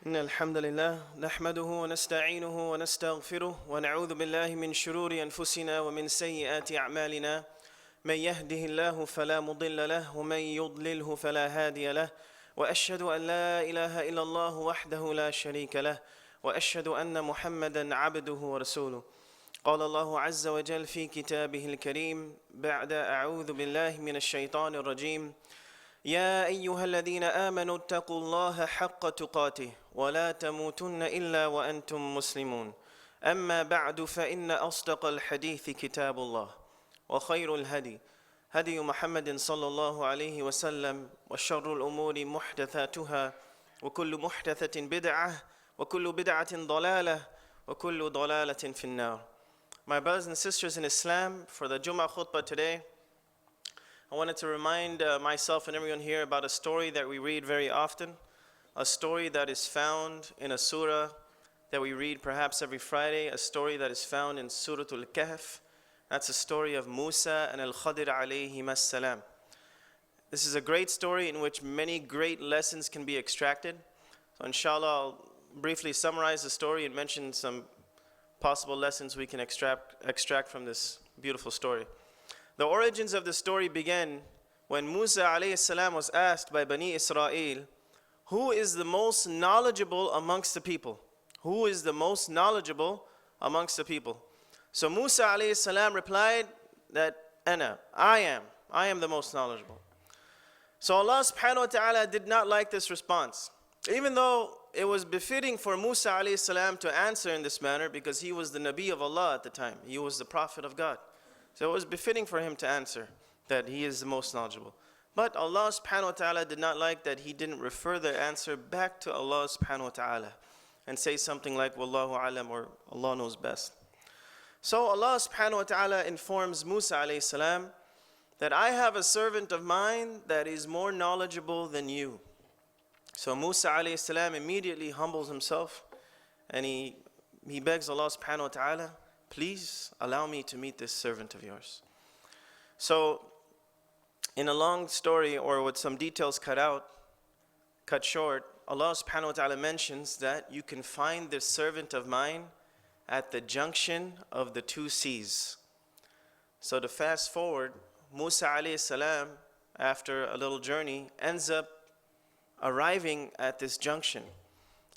إن الحمد لله نحمده ونستعينه ونستغفره ونعوذ بالله من شرور أنفسنا ومن سيئات أعمالنا من يهده الله فلا مضل له ومن يضلله فلا هادي له وأشهد أن لا إله إلا الله وحده لا شريك له وأشهد أن محمدا عبده ورسوله. قال الله عز وجل في كتابه الكريم بعد أعوذ بالله من الشيطان الرجيم: يا أيها الذين آمنوا اتقوا الله حق تقاته ولا تموتن إلا وأنتم مسلمون. أما بعد فإن أصدق الحديث كتاب الله وخير الهدي هدي محمد صلى الله عليه وسلم وشر الأمور محدثاتها وكل محدثة بدعة وكل بدعة ضلالة وكل ضلالة في النار. My brothers and sisters in Islam, for the Jummah Khutbah today, I wanted to remind myself and everyone here about a story that we read very often, a story that is found in a surah that we read perhaps every Friday, a story that is found in Surah Al-Kahf. That's the story of Musa and Al-Khadir alayhim as-salam. This is a great story in which many great lessons can be extracted. So inshallah, I'll briefly summarize the story and mention some possible lessons we can extract from this beautiful story. The origins of the story began when Musa alayhi salam was asked by Bani Israel, who is the most knowledgeable amongst the people? Who is the most knowledgeable amongst the people? So Musa alayhi salam replied that I am the most knowledgeable. So Allah subhanahu wa ta'ala did not like this response. Even though it was befitting for Musa alayhi salam to answer in this manner because he was the Nabi of Allah at the time. He was the Prophet of God. So it was befitting for him to answer that he is the most knowledgeable. But Allah subhanahu wa ta'ala did not like that he didn't refer the answer back to Allah subhanahu wa ta'ala and say something like Wallahu alam or Allah knows best. So Allah subhanahu wa ta'ala informs Musa alayhi salam that I have a servant of mine that is more knowledgeable than you. So Musa alayhi salam immediately humbles himself and he begs Allah subhanahu wa ta'ala, please allow me to meet this servant of yours. So in a long story, or with some details cut short, Allah subhanahu wa ta'ala mentions that you can find this servant of mine at the junction of the two seas. So to fast forward, Musa alayhi salam, after a little journey, ends up arriving at this junction,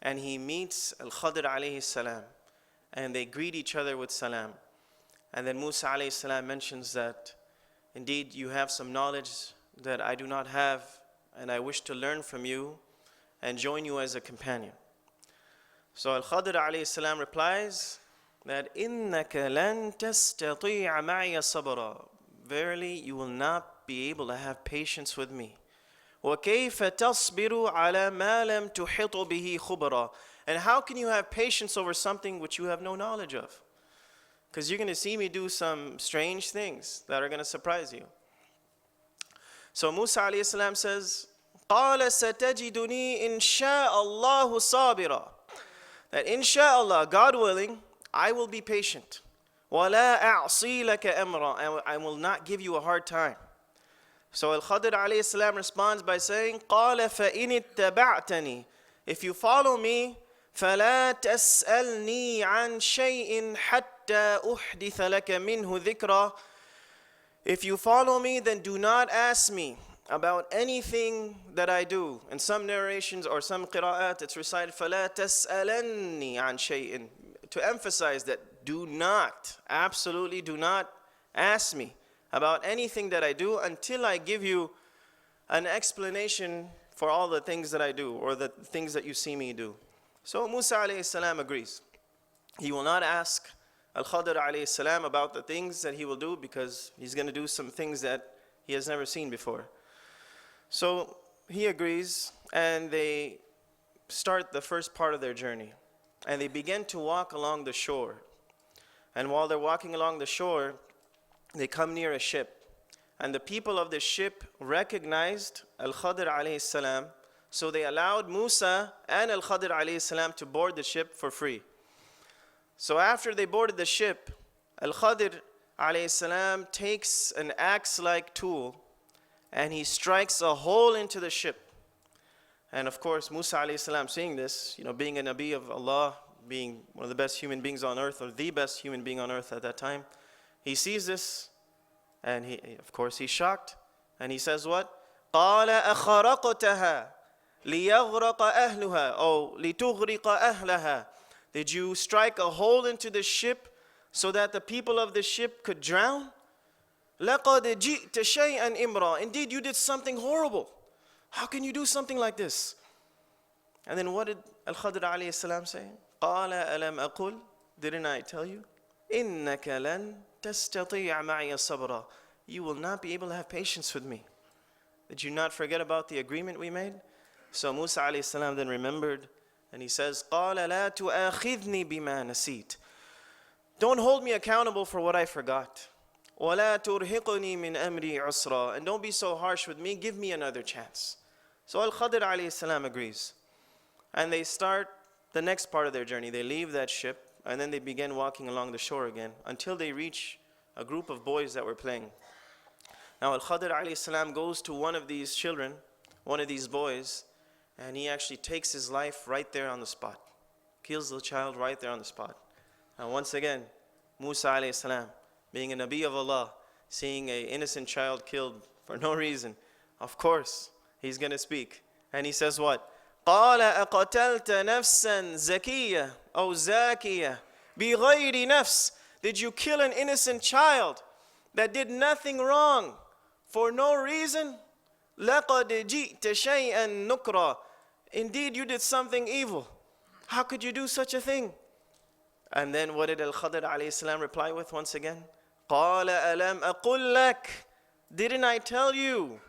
and he meets Al-Khadir alayhi salam, and they greet each other with salam. And then Musa alayhi salam mentions that, indeed, you have some knowledge that I do not have, and I wish to learn from you and join you as a companion. So Al-Khadir alayhi salam replies that, إِنَّكَ لَن تَسْتَطِيعَ مَعِيَ صَبْرًا. Verily, you will not be able to have patience with me. وَكَيْفَ تَصْبِرُ عَلَى مَا لَمْ تُحِطُ بِهِ خُبْرًا. And how can you have patience over something which you have no knowledge of? Because you're going to see me do some strange things that are going to surprise you. So Musa alayhi salam says, قَالَ سَتَجِدُنِي إِن شَاءَ اللَّهُ صَابِرًا. That insha'Allah, God willing, I will be patient. وَلَا أَعْصِي لَكَ أَمْرًا. I will not give you a hard time. So Al-Khadir alayhi salam responds by saying, قَالَ فَإِنِ اتَّبَعْتَنِي. If you follow me, فَلَا تَسْأَلْنِي عَنْ شَيْءٍ حَتَّى أُحْدِثَ لَكَ مِنْهُ ذِكْرًا. If you follow me, then do not ask me about anything that I do. In some narrations or some qira'at, it's recited, فَلَا تَسْأَلَنِّي عَنْ شَيْءٍ. To emphasize that do not, absolutely do not ask me about anything that I do until I give you an explanation for all the things that I do or the things that you see me do. So Musa alayhi salam agrees. He will not ask Al-Khadir alayhi salam about the things that he will do because he's going to do some things that he has never seen before. So he agrees, and they start the first part of their journey. And they begin to walk along the shore. And while they're walking along the shore, they come near a ship. And the people of the ship recognized Al-Khadir alayhi salam, so they allowed Musa and Al-Khadir alayhi salam to board the ship for free. So after they boarded the ship, Al-Khadir alayhi salam takes an axe-like tool and he strikes a hole into the ship. And of course, Musa alayhi salam seeing this, being a Nabi of Allah, being one of the best human beings on earth, or the best human being on earth at that time, he sees this, and of course he's shocked, and he says what? قَالَ أَخَرَقْتَهَا لِيَغْرَقَ أَهْلُهَا أو لِتُغْرِقَ أَهْلَهَا. Did you strike a hole into the ship so that the people of the ship could drown? لَقَدْ جِئْتَ شَيْئًا إِمْرًا. Indeed, you did something horrible. How can you do something like this? And then what did Al-Khadr alayhi salam say? قَالَ أَلَمْ أَقُلْ. Didn't I tell you? إِنَّكَ لَن تَسْتَطِيعَ مَعِيَ صَبْرًا. You will not be able to have patience with me. Did you not forget about the agreement we made? So Musa alayhi salam then remembered, and he says, قَالَ لَا تُؤَاخِذْنِي بِمَا نَسِيتَ. Don't hold me accountable for what I forgot. وَلَا تُرْهِقْنِي مِنْ أَمْرِي عُسْرًا. And don't be so harsh with me, give me another chance. So Al-Khadr alayhi salam agrees. And they start the next part of their journey. They leave that ship, and then they begin walking along the shore again, until they reach a group of boys that were playing. Now Al-Khadr alayhi salam goes to one of these children, one of these boys, and he actually takes his life right there on the spot. Kills the child right there on the spot. Now once again, Musa alayhi salam, being a Nabi of Allah, seeing an innocent child killed for no reason, of course, he's going to speak. And he says what? قَالَ أَقَتَلْتَ نَفْسًا زَكِيَّةً أو زَاكِيَّةً بِغَيْرِ نَفْسٍ. Did you kill an innocent child that did nothing wrong for no reason? لَقَدْ جِئْتَ شَيْئًا نُكْرًا. Indeed, you did something evil. How could you do such a thing? And then what did Al-Khadr alayhi salam reply with once again? قَالَ أَلَمْ أَقُلْ لَكَ. Didn't I tell you?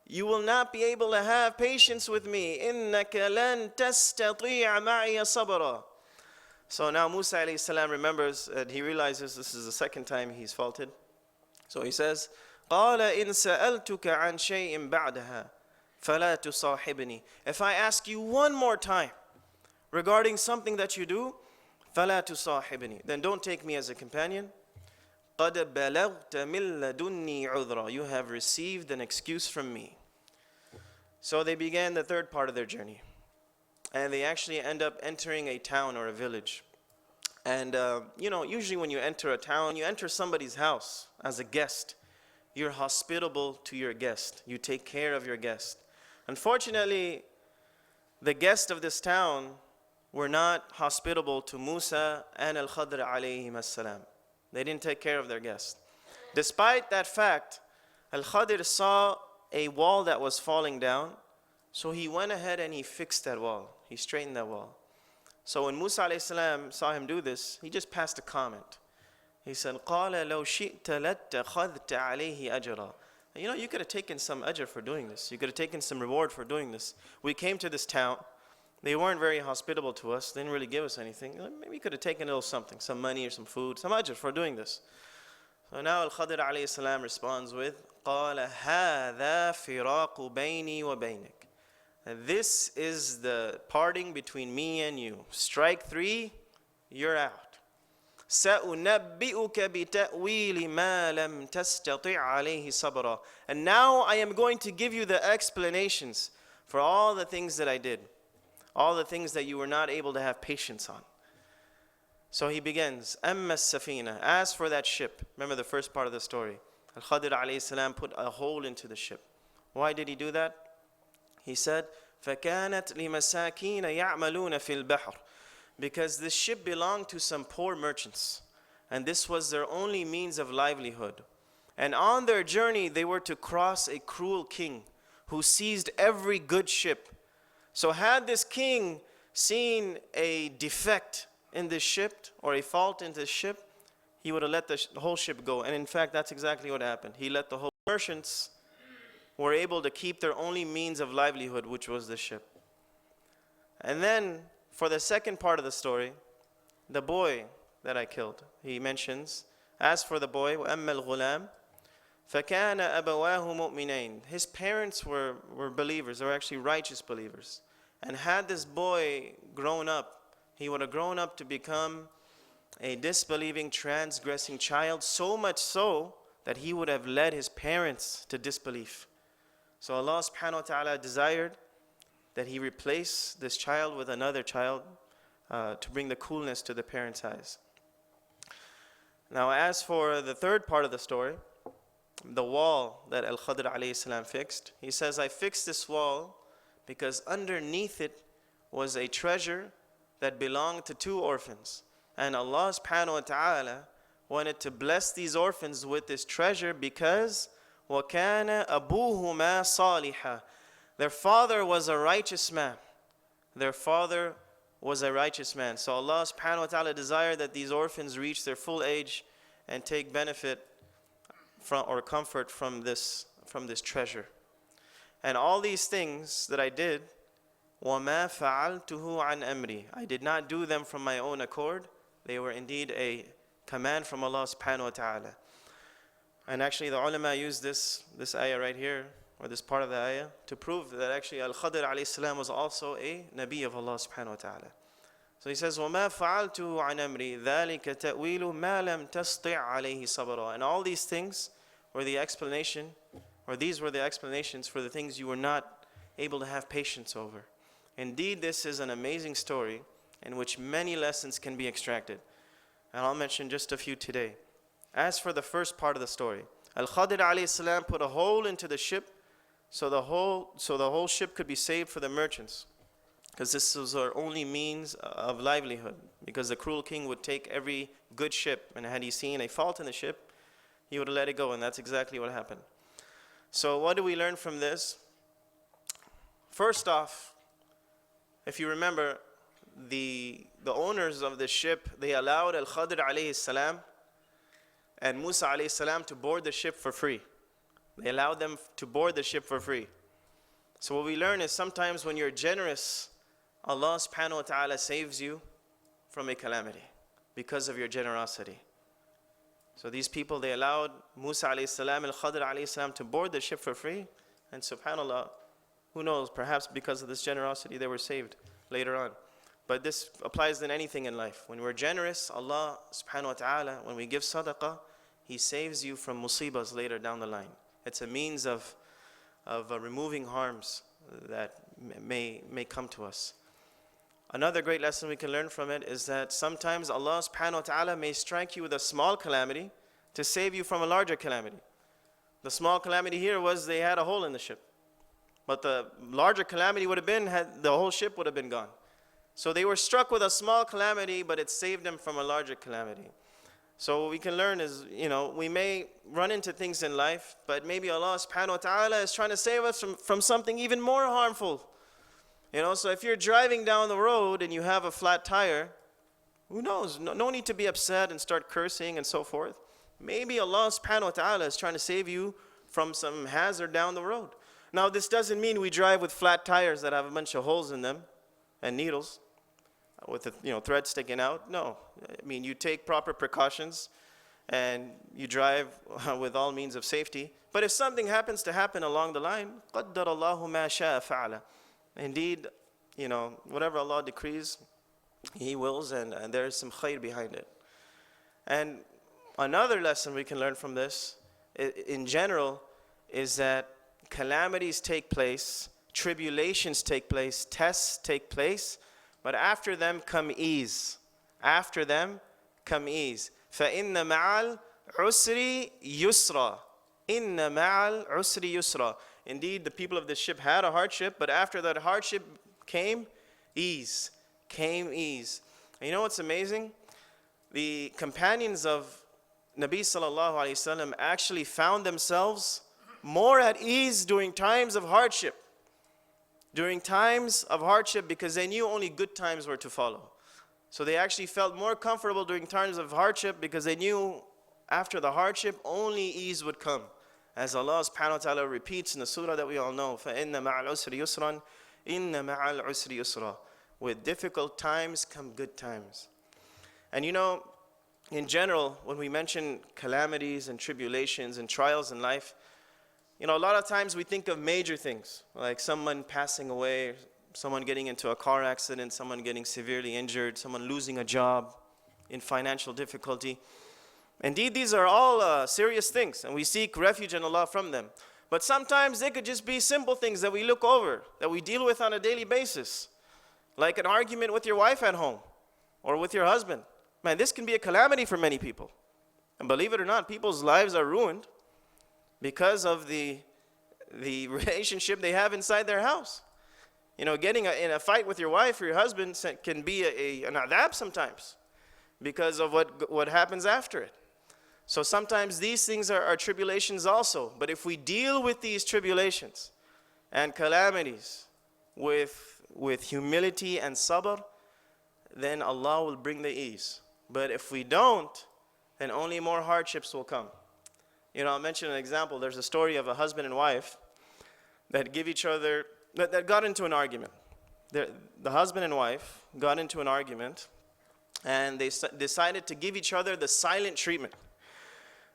You will not be able to have patience with me. إِنَّكَ لَن تَسْتَطِيعَ مَعِيَ صَبْرًا. So now Musa alayhi salam remembers that he realizes this is the second time he's faulted. So he says, قَالَ إِن سَأَلْتُكَ عَنْ شَيْءٍ بَعْدَهَا فَلَا تُصَاحِبْنِي. If I ask you one more time regarding something that you do, فَلَا تُصَاحِبْنِي, then don't take me as a companion. قَدْ بَلَغْتَ مِن لَدُنِّي عُذْرًا. You have received an excuse from me. So they began the third part of their journey. And they actually end up entering a town or a village. And usually when you enter a town, you enter somebody's house as a guest. You're hospitable to your guest. You take care of your guest. Unfortunately, the guests of this town were not hospitable to Musa and Al-Khadr alayhim as-salam. They didn't take care of their guests. Despite that fact, Al-Khadr saw a wall that was falling down, so he went ahead and he fixed that wall. He straightened that wall. So when Musa alayhi salam saw him do this, he just passed a comment. He said, قَالَ لَوْ شِئْتَ لَاتَّخَذْتَ عَلَيْهِ أَجْرًا. You could have taken some ajr for doing this. You could have taken some reward for doing this. We came to this town. They weren't very hospitable to us. They didn't really give us anything. Maybe you could have taken a little something, some money or some food, some ajr for doing this. So now Al-Khadr alayhi salam responds with, قَالَ هَذَا فِرَاقُ بَيْنِي وَبَيْنِكَ. This is the parting between me and you. Strike three, you're out. سَأُنَبِّئُكَ بِتَأْوِيلِ مَا لَمْ تَسْتَطِعْ عَلَيْهِ صَبْرًا. And now I am going to give you the explanations for all the things that I did. All the things that you were not able to have patience on. So he begins, أَمَّا السَّفِينَةِ. As for that ship, remember the first part of the story. Al-Khadr alayhi salam put a hole into the ship. Why did he do that? He said, فَكَانَتْ لِمَسَاكِينَ يَعْمَلُونَ فِي الْبَحْرِ. Because this ship belonged to some poor merchants. And this was their only means of livelihood. And on their journey, they were to cross a cruel king who seized every good ship. So had this king seen a defect in this ship or a fault in this ship, he would have let the whole ship go. And in fact, that's exactly what happened. He let the whole merchants were able to keep their only means of livelihood, which was the ship. And then for the second part of the story, the boy that I killed, he mentions, as for the boy, وَأَمَّا الْغُلَامِ فَكَانَ أَبَوَاهُ مُؤْمِنَيْنِ. His parents were believers, they were actually righteous believers. And had this boy grown up, he would have grown up to become a disbelieving, transgressing child, so much so that he would have led his parents to disbelief. So Allah subhanahu wa ta'ala desired that he replace this child with another child to bring the coolness to the parents' eyes. Now, as for the third part of the story, the wall that Al-Khadr alayhi salam fixed, he says, I fixed this wall because underneath it was a treasure that belonged to two orphans. And Allah subhanahu wa ta'ala wanted to bless these orphans with this treasure because وَكَانَ أَبُوهُمَا صَالِحًا. Their father was a righteous man. Their father was a righteous man. So Allah subhanahu wa ta'ala desired that these orphans reach their full age and take benefit from or comfort from this treasure. And all these things that I did, وَمَا فَعَلْتُهُ عَنْ أَمْرِي, I did not do them from my own accord. They were indeed a command from Allah subhanahu wa ta'ala. And actually the ulama use this ayah right here, or this part of the ayah, to prove that actually Al-Khadr alayhi salam was also a Nabi of Allah subhanahu wa ta'ala. So he says, وَمَا فَعَلْتُهُ عَنْ أَمْرِي ذَلِكَ تَأْوِيلُ مَا لَمْ تَسْطِعْ عَلَيْهِ صَبْرًا. And all these things were the explanation, or these were the explanations for the things you were not able to have patience over. Indeed, this is an amazing story in which many lessons can be extracted. And I'll mention just a few today. As for the first part of the story, Al-Khadr alayhi salam put a hole into the ship so the whole ship could be saved for the merchants, because this was our only means of livelihood, because the cruel king would take every good ship, and had he seen a fault in the ship, he would have let it go, and that's exactly what happened. So what do we learn from this? First off, if you remember, the owners of the ship, they allowed Al-Khadr alayhi salam and Musa alayhi salam to board the ship for free. They allowed them to board the ship for free. So what we learn is sometimes when you're generous, Allah subhanahu wa ta'ala saves you from a calamity because of your generosity. So these people, they allowed Musa alayhi salam and Khadr alayhi salam to board the ship for free. And subhanAllah, who knows, perhaps because of this generosity they were saved later on. But this applies in anything in life. When we're generous, Allah subhanahu wa ta'ala, when we give sadaqah, He saves you from musibahs later down the line. It's a means of removing harms that may come to us. Another great lesson we can learn from it is that sometimes Allah subhanahu wa ta'ala may strike you with a small calamity to save you from a larger calamity. The small calamity here was they had a hole in the ship. But the larger calamity would have been, the whole ship would have been gone. So they were struck with a small calamity, but it saved them from a larger calamity. So what we can learn is, we may run into things in life, but maybe Allah subhanahu wa ta'ala is trying to save us from something even more harmful. So if you're driving down the road and you have a flat tire, who knows? No need to be upset and start cursing and so forth. Maybe Allah subhanahu wa ta'ala is trying to save you from some hazard down the road. Now this doesn't mean we drive with flat tires that have a bunch of holes in them and needles with the thread sticking out. No, I mean you take proper precautions and you drive with all means of safety. But if something happens to happen along the line, قَدَّرَ اللَّهُ مَا شَاءَ فَعَلَ. Indeed, whatever Allah decrees, He wills, and there is some khair behind it. And another lesson we can learn from this, in general, is that calamities take place, tribulations take place, tests take place, but after them come ease. After them come ease. فَإِنَّ مَعَ الْعُسْرِ يُسْرًا. إِنَّ مَعَ الْعُسْرِ يُسْرًا. Indeed, the people of this ship had a hardship, but after that hardship came ease. Came ease. And you know what's amazing? The companions of Nabi sallallahu alayhi wasallam actually found themselves more at ease during times of hardship. During times of hardship, because they knew only good times were to follow. So they actually felt more comfortable during times of hardship because they knew after the hardship only ease would come. As Allah subhanahu wa ta'ala repeats in the surah that we all know, فَإِنَّ مَعَ الْعُسْرِ يُسْرًا إِنَّ مَعَ الْعُسْرِ يُسْرًا. With difficult times come good times. And in general, when we mention calamities and tribulations and trials in life, a lot of times we think of major things, like someone passing away, someone getting into a car accident, someone getting severely injured, someone losing a job, in financial difficulty. Indeed, these are all serious things, and we seek refuge in Allah from them. But sometimes they could just be simple things that we look over, that we deal with on a daily basis. Like an argument with your wife at home or with your husband. Man, this can be a calamity for many people. And believe it or not, people's lives are ruined because of the relationship they have inside their house. You know, getting in a fight with your wife or your husband can be an adab sometimes because of what happens after it. So sometimes these things are tribulations also. But if we deal with these tribulations and calamities with humility and sabr, then Allah will bring the ease. But if we don't, then only more hardships will come. You know, I'll mention an example. There's a story of a husband and wife that got into an argument. The husband and wife got into an argument, and they decided to give each other the silent treatment.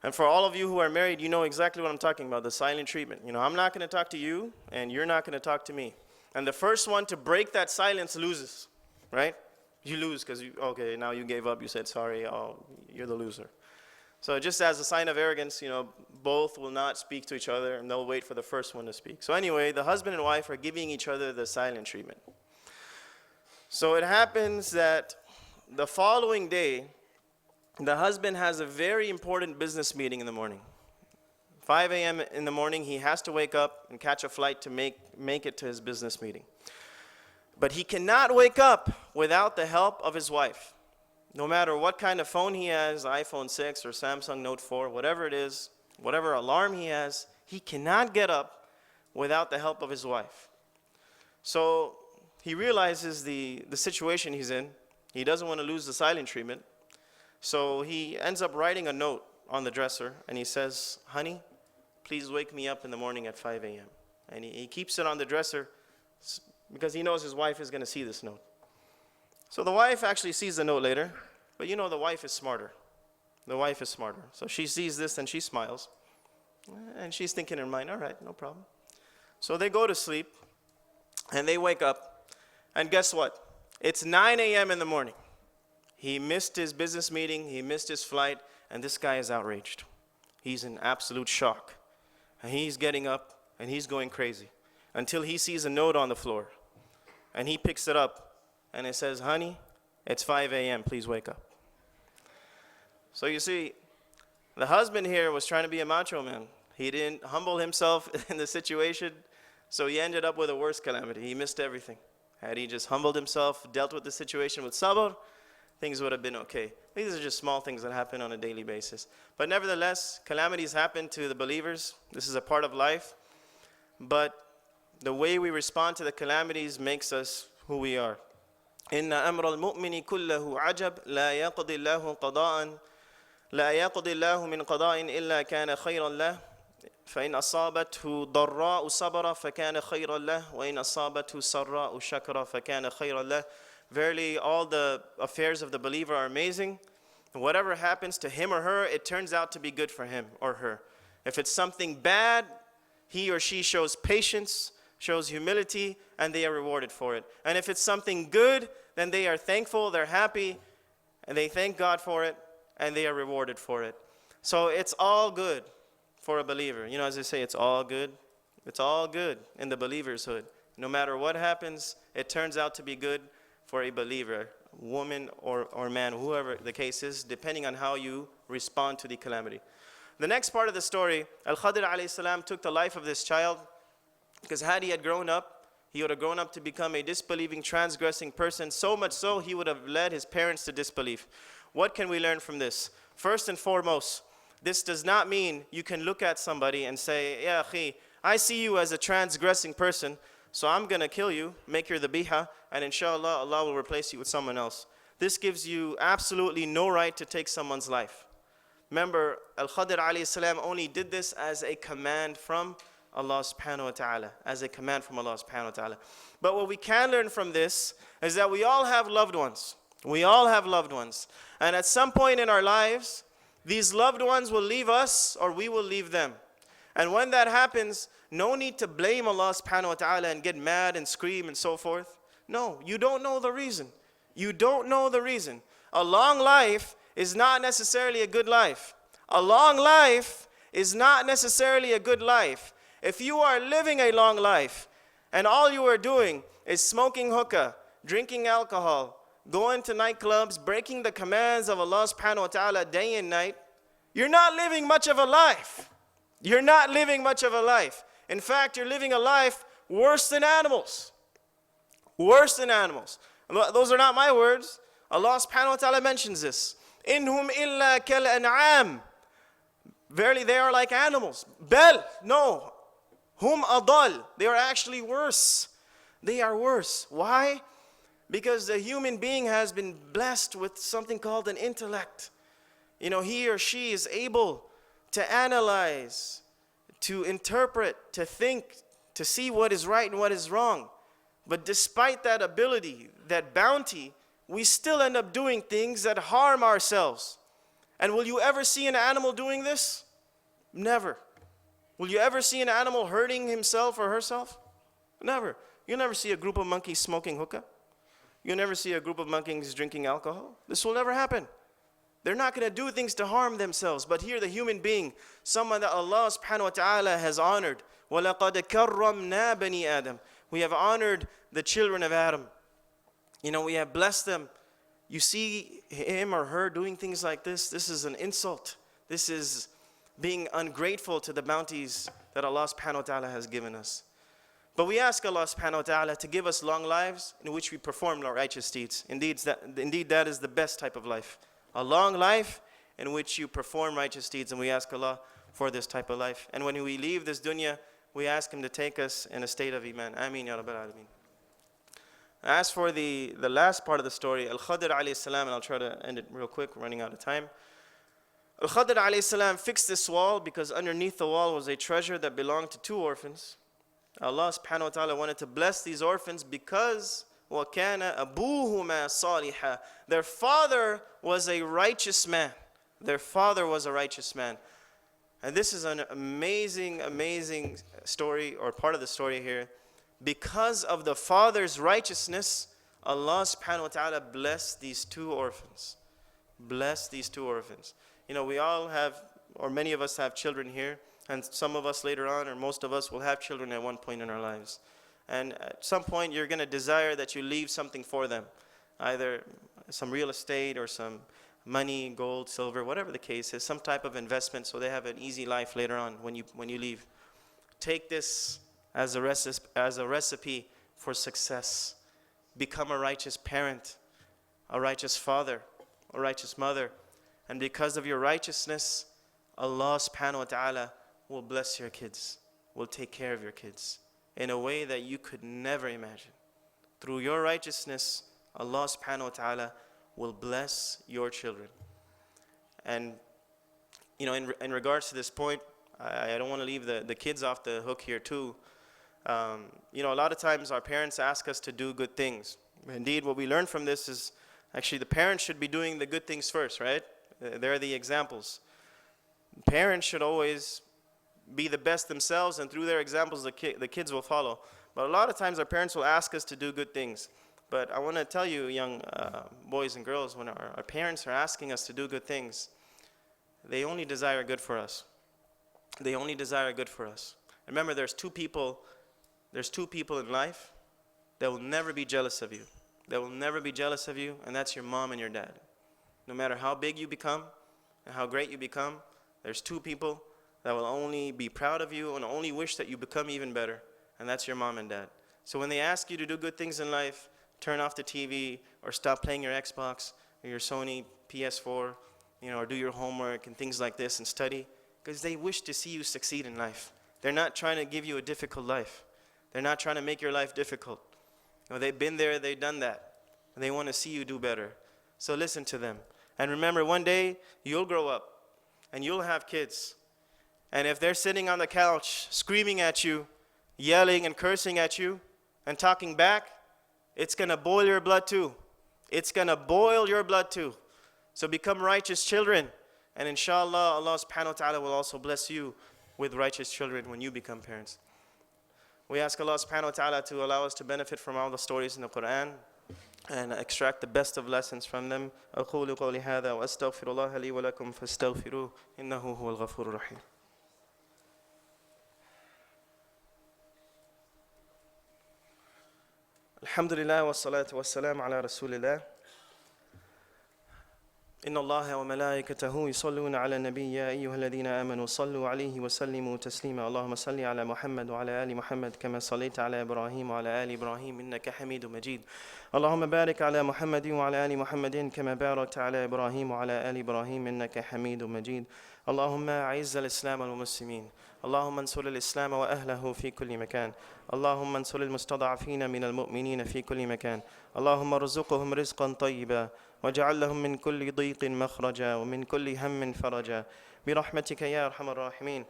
And for all of you who are married, you know exactly what I'm talking about, the silent treatment. You know, I'm not going to talk to you, and you're not going to talk to me. And the first one to break that silence loses, right? You lose because, okay, now you gave up, you said sorry, oh, you're the loser. So just as a sign of arrogance, you know, both will not speak to each other, and they'll wait for the first one to speak. So anyway, the husband and wife are giving each other the silent treatment. So it happens that the following day, the husband has a very important business meeting in the morning. 5 a.m. in the morning, he has to wake up and catch a flight to make it to his business meeting. But he cannot wake up without the help of his wife. No matter what kind of phone he has, iPhone 6 or Samsung Note 4, whatever it is, whatever alarm he has, he cannot get up without the help of his wife. So he realizes the situation he's in. He doesn't want to lose the silent treatment. So he ends up writing a note on the dresser, and he says, honey, please wake me up in the morning at 5 a.m. And he keeps it on the dresser because he knows his wife is going to see this note. So the wife actually sees the note later, but you know the wife is smarter. The wife is smarter. So she sees this and she smiles. And she's thinking in her mind, all right, no problem. So they go to sleep and they wake up. And guess what? It's 9 a.m. in the morning. He missed his business meeting, he missed his flight, and this guy is outraged. He's in absolute shock. And he's getting up and he's going crazy until he sees a note on the floor. And he picks it up. And it says, honey, it's 5 a.m., please wake up. So you see, the husband here was trying to be a macho man. He didn't humble himself in the situation, so he ended up with a worse calamity. He missed everything. Had he just humbled himself, dealt with the situation with sabr, things would have been okay. These are just small things that happen on a daily basis. But nevertheless, calamities happen to the believers. This is a part of life. But the way we respond to the calamities makes us who we are. إن أمر المؤمن كله عجب لا يقضي الله قضاء لا يقضي الله من قضاء إلا كان خيرا له فإن أصابته ضراء صبر فكان خيرا له وإن أصابته سراء شكر فكان خيرا له. Verily, all the affairs of the believer are amazing. Whatever happens to him or her, it turns out to be good for him or her. If it's something bad, he or she shows patience, shows humility, and they are rewarded for it. And if it's something good, then they are thankful, they're happy, and they thank God for it, and they are rewarded for it. So it's all good for a believer. You know, as they say, it's all good. It's all good in the believer's hood. No matter what happens, it turns out to be good for a believer, woman or man, whoever the case is, depending on how you respond to the calamity. The next part of the story, Al-Khidr alayhi salam took the life of this child, because had he had grown up, he would have grown up to become a disbelieving, transgressing person, so much so he would have led his parents to disbelief. What can we learn from this? First and foremost, this does not mean you can look at somebody and say, yeah, akhi, I see you as a transgressing person, so I'm going to kill you, make your dhabiha, and inshallah, Allah will replace you with someone else. This gives you absolutely no right to take someone's life. Remember, Al-Khidr alayhi salam only did this as a command from Allah subhanahu wa ta'ala, as a command from Allah subhanahu wa ta'ala. But what we can learn from this is that we all have loved ones. We all have loved ones. And at some point in our lives, these loved ones will leave us or we will leave them. And when that happens, no need to blame Allah subhanahu wa ta'ala and get mad and scream and so forth. No, you don't know the reason. You don't know the reason. A long life is not necessarily a good life. A long life is not necessarily a good life. If you are living a long life and all you are doing is smoking hookah, drinking alcohol, going to nightclubs, breaking the commands of Allah subhanahu wa ta'ala day and night, you're not living much of a life. You're not living much of a life. In fact, you're living a life worse than animals. Worse than animals. Those are not my words. Allah subhanahu wa ta'ala mentions this. Inhum illa kal an'am. Verily they are like animals. Bel, no. Hum adal. They are actually worse. They are worse. Why? Because the human being has been blessed with something called an intellect. He or she is able to analyze, to interpret, to think, to see what is right and what is wrong. But despite that ability, that bounty, we still end up doing things that harm ourselves. And will you ever see an animal doing this? Never. Will you ever see an animal hurting himself or herself? Never. You'll never see a group of monkeys smoking hookah. You'll never see a group of monkeys drinking alcohol. This will never happen. They're not going to do things to harm themselves. But here the human being, someone that Allah subhanahu wa ta'ala has honored. وَلَقَدْ كَرَّمْنَا بَنِي آدَمَ. We have honored the children of Adam. We have blessed them. You see him or her doing things like this, this is an insult. This is being ungrateful to the bounties that Allah subhanahu wa ta'ala has given us. But we ask Allah subhanahu wa ta'ala to give us long lives in which we perform our righteous deeds. Indeed, that is the best type of life. A long life in which you perform righteous deeds. And we ask Allah for this type of life. And when we leave this dunya, we ask Him to take us in a state of Iman. Ameen ya Rabbal Alameen. As for the last part of the story, Al-Khadr alayhi salam, and I'll try to end it real quick, we're running out of time. Al-Khadr alayhi salam fixed this wall because underneath the wall was a treasure that belonged to 2 orphans. Allah subhanahu wa ta'ala wanted to bless these orphans because وَكَانَ أَبُوهُمَا صَالِحًا. Their father was a righteous man. Their father was a righteous man. And this is an amazing, amazing story, or part of the story here. Because of the father's righteousness, Allah subhanahu wa ta'ala blessed these 2 orphans. Blessed these 2 orphans. We all have, or many of us have children here. And some of us later on, or most of us, will have children at one point in our lives. And at some point, you're going to desire that you leave something for them. Either some real estate or some money, gold, silver, whatever the case is. Some type of investment so they have an easy life later on when you leave. Take this as a recipe for success. Become a righteous parent, a righteous father, a righteous mother. And because of your righteousness, Allah subhanahu wa ta'ala will bless your kids, will take care of your kids in a way that you could never imagine. Through your righteousness, Allah subhanahu wa ta'ala will bless your children. And, in regards to this point, I don't want to leave the kids off the hook here too. A lot of times our parents ask us to do good things. Indeed, what we learn from this is actually the parents should be doing the good things first, right? They're the examples. Parents should always be the best themselves, and through their examples, the kids will follow. But a lot of times our parents will ask us to do good things. But I want to tell you, young boys and girls, when our parents are asking us to do good things, they only desire good for us. They only desire good for us. Remember, there's two people in life that will never be jealous of you. That will never be jealous of you, and that's your mom and your dad. No matter how big you become and how great you become, there's 2 people that will only be proud of you and only wish that you become even better, and that's your mom and dad. So when they ask you to do good things in life, turn off the TV or stop playing your Xbox or your Sony PS4, or do your homework and things like this and study, because they wish to see you succeed in life. They're not trying to give you a difficult life. They're not trying to make your life difficult. They've been there, they've done that. And they want to see you do better. So listen to them. And remember, one day you'll grow up and you'll have kids. And if they're sitting on the couch screaming at you, yelling and cursing at you, and talking back, it's going to boil your blood too. It's going to boil your blood too. So become righteous children. And inshallah, Allah subhanahu wa ta'ala will also bless you with righteous children when you become parents. We ask Allah subhanahu wa ta'ala to allow us to benefit from all the stories in the Quran and extract the best of lessons from them. أقول قولي هذا وأستغفر الله لي ولكم فاستغفروه إنه هو الغفور الرحيم. Alhamdulillah wa salatu wa salam ala rasulillah. Inna Allaha wa malaikatahu yusalluna ala nabi ya ayyuhalladhina amanu sallu alayhi wa sallimu taslima. Allahumma salli ala Muhammad wa ala ali Muhammad kama sallaita ala Ibrahim wa ala ali Ibrahim innaka Hamidum Majid. Allahumma barik ala Muhammadin wa ala ali Muhammadin kama barakta ala Ibrahim wa ala ali Ibrahim innaka Hamidum Majid. Allahumma a'izz al-Islam wal-Muslimin. اللهم انصر الإسلام وأهله في كل مكان. اللهم انصر المستضعفين من المؤمنين في كل مكان. اللهم ارزقهم رزقا طيبا واجعل لهم من كل ضيق مخرجا ومن كل هم فرجا برحمتك يا أرحم الراحمين.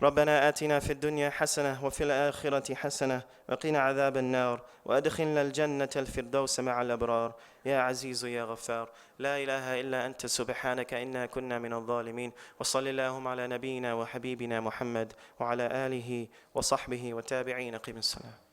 ربنا آتنا في الدنيا حسنة وفي الآخرة حسنة وقنا عذاب النار وأدخلنا الجنة الفردوس مع الأبرار يا عزيز يا غفار. لا إله إلا أنت سبحانك إنا كنا من الظالمين. وصل اللهم على نبينا وحبيبنا محمد وعلى آله وصحبه وتابعين. قم الصلاة.